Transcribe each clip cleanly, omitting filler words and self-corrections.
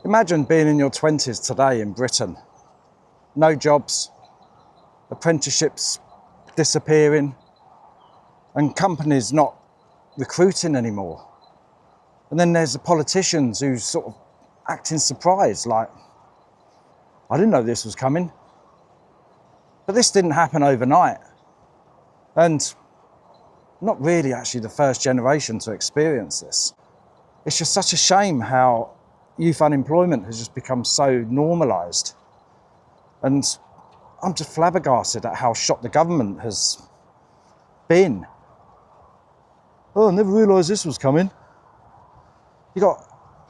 Imagine being in your 20s today in Britain. No jobs, apprenticeships disappearing, and companies not recruiting anymore. And then there's the politicians who sort of acting surprised, like, I didn't know this was coming. But this didn't happen overnight. And not really actually the first generation to experience this. It's just such a shame how youth unemployment has just become so normalised. And I'm just flabbergasted at how shocked the government has been. Oh, I never realised this was coming. You got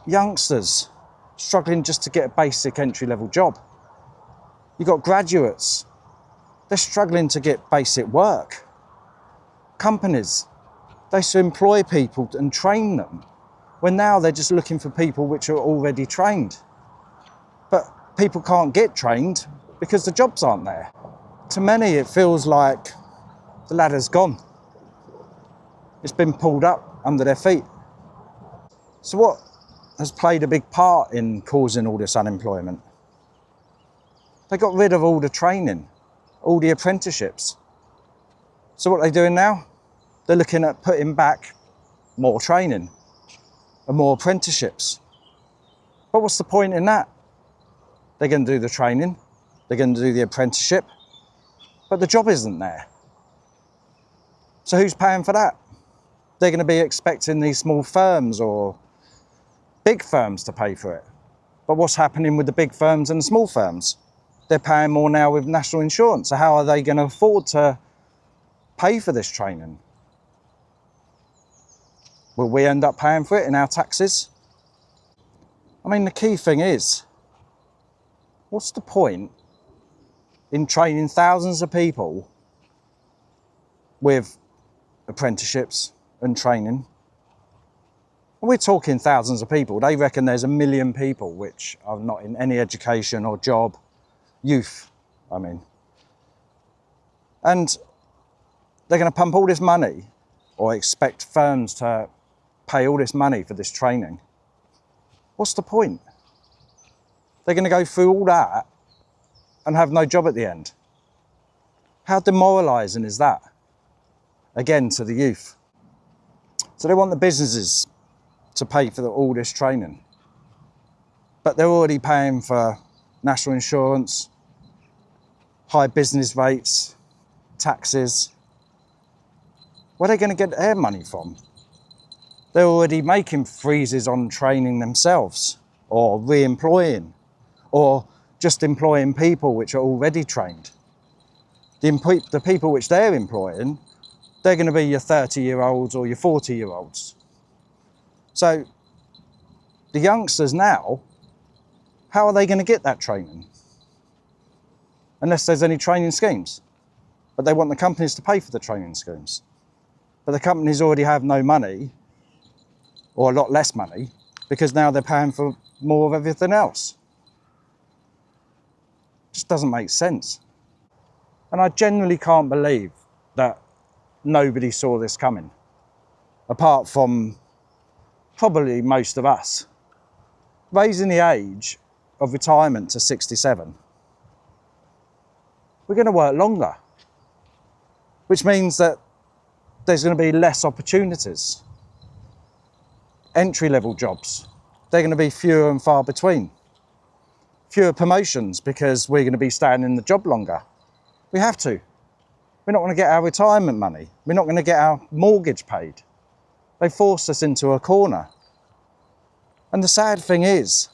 youngsters struggling just to get a basic entry-level job. You got graduates, they're struggling to get basic work. Companies, they used to employ people and train them, when now they're just looking for people which are already trained. But people can't get trained because the jobs aren't there. To many, it feels like the ladder's gone. It's been pulled up under their feet. So what has played a big part in causing all this unemployment? They got rid of all the training, all the apprenticeships. So what are they doing now? They're looking at putting back more training and more apprenticeships. But what's the point in that? They're going to do the training, they're going to do the apprenticeship, but the job isn't there. So who's paying for that? They're going to be expecting these small firms or big firms to pay for it. But what's happening with the big firms and the small firms? They're paying more now with national insurance. So how are they going to afford to pay for this training? Will we end up paying for it in our taxes? I mean, the key thing is, what's the point in training thousands of people with apprenticeships and training? We're talking thousands of people. They reckon there's 1 million people which are not in any education or job, youth, I mean. And they're going to pump all this money or expect firms to pay all this money for this training. What's the point? They're going to go through all that and have no job at the end. How demoralising is that? Again, to the youth. So they want the businesses to pay for all this training. But they're already paying for national insurance, high business rates, taxes. Where are they going to get their money from? They're already making freezes on training themselves, or re-employing, or just employing people which are already trained. The people which they're employing, they're going to be your 30-year-olds or your 40-year-olds. So the youngsters now, how are they going to get that training? Unless there's any training schemes. But they want the companies to pay for the training schemes. But the companies already have no money, or a lot less money, because now they're paying for more of everything else. It just doesn't make sense. And I genuinely can't believe that nobody saw this coming, apart from probably most of us. Raising the age of retirement to 67. We're going to work longer, which means that there's going to be less opportunities. Entry-level jobs, they're going to be fewer and far between. Fewer promotions because we're going to be staying in the job longer. We have to. We're not going to get our retirement money. We're not going to get our mortgage paid. They forced us into a corner. And the sad thing is,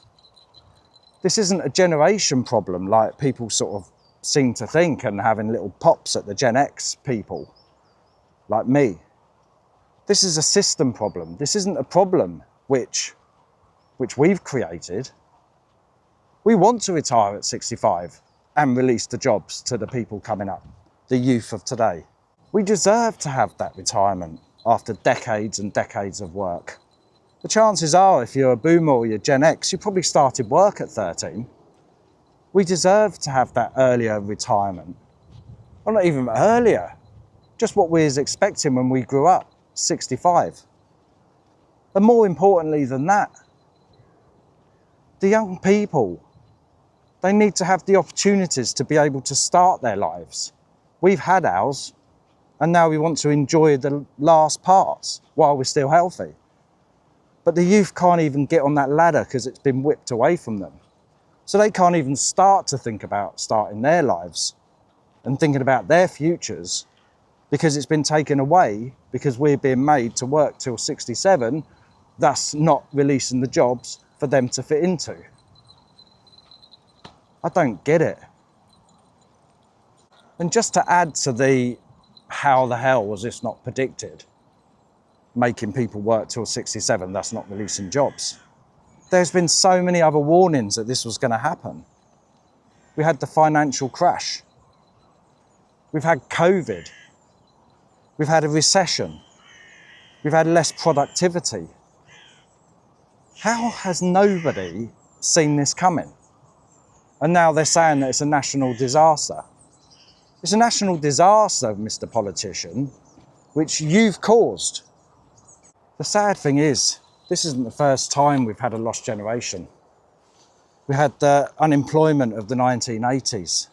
this isn't a generation problem like people sort of seem to think, and having little pops at the Gen X people like me. This is a system problem. This isn't a problem which we've created. We want to retire at 65 and release the jobs to the people coming up, the youth of today. We deserve to have that retirement after decades and decades of work. The chances are, if you're a boomer or you're Gen X, you probably started work at 13. We deserve to have that earlier retirement. Well, not even earlier, just what we was expecting when we grew up. 65. And more importantly than that, The young people, they need to have the opportunities to be able to start their lives. We've had ours, and now we want to enjoy the last parts while we're still healthy. But the youth can't even get on that ladder because it's been whipped away from them. So they can't even start to think about starting their lives and thinking about their futures because it's been taken away because we're being made to work till 67, thus not releasing the jobs for them to fit into. I don't get it. And just to add to the how the hell was this not predicted, making people work till 67, thus not releasing jobs. There's been so many other warnings that this was going to happen. We had the financial crash. We've had COVID. We've had a recession. We've had less productivity. How has nobody seen this coming? And now they're saying that it's a national disaster. It's a national disaster, Mr. Politician, which you've caused. The sad thing is, this isn't the first time we've had a lost generation. We had the unemployment of the 1980s.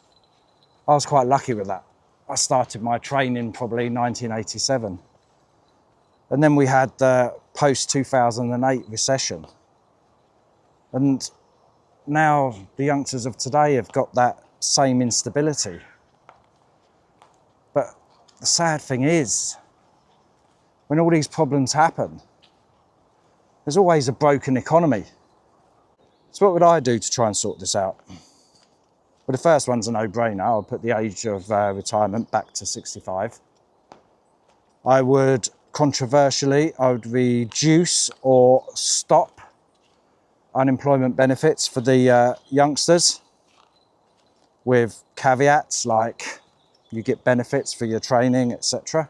I was quite lucky with that. I started my training probably in 1987. And then we had the post-2008 recession. And now the youngsters of today have got that same instability. But the sad thing is, when all these problems happen, there's always a broken economy. So what would I do to try and sort this out? Well, the first one's a no-brainer. I'll put the age of retirement back to 65. I would, controversially, I would reduce or stop unemployment benefits for the youngsters with caveats like you get benefits for your training, etc.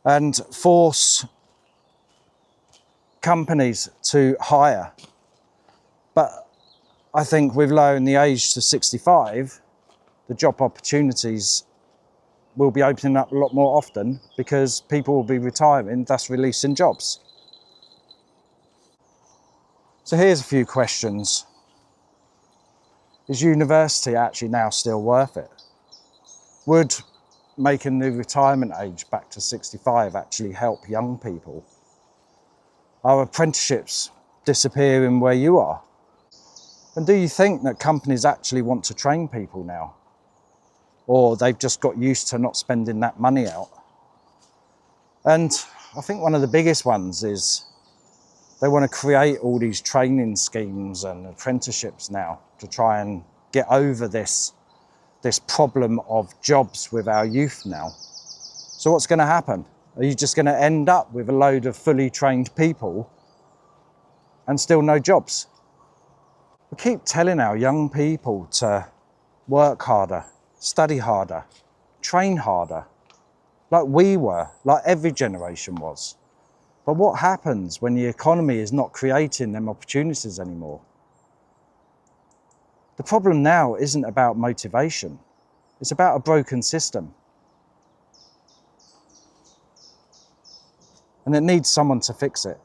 And force companies to hire. But I think with lowering the age to 65, the job opportunities will be opening up a lot more often because people will be retiring, thus releasing jobs. So here's a few questions. Is university actually now still worth it? Would making the retirement age back to 65 actually help young people? Are apprenticeships disappearing where you are? And do you think that companies actually want to train people now? Or they've just got used to not spending that money out? And I think one of the biggest ones is they want to create all these training schemes and apprenticeships now to try and get over this problem of jobs with our youth now. So what's going to happen? Are you just going to end up with a load of fully trained people and still no jobs? We keep telling our young people to work harder, study harder, train harder, like we were, like every generation was. But what happens when the economy is not creating them opportunities anymore? The problem now isn't about motivation. It's about a broken system. And it needs someone to fix it.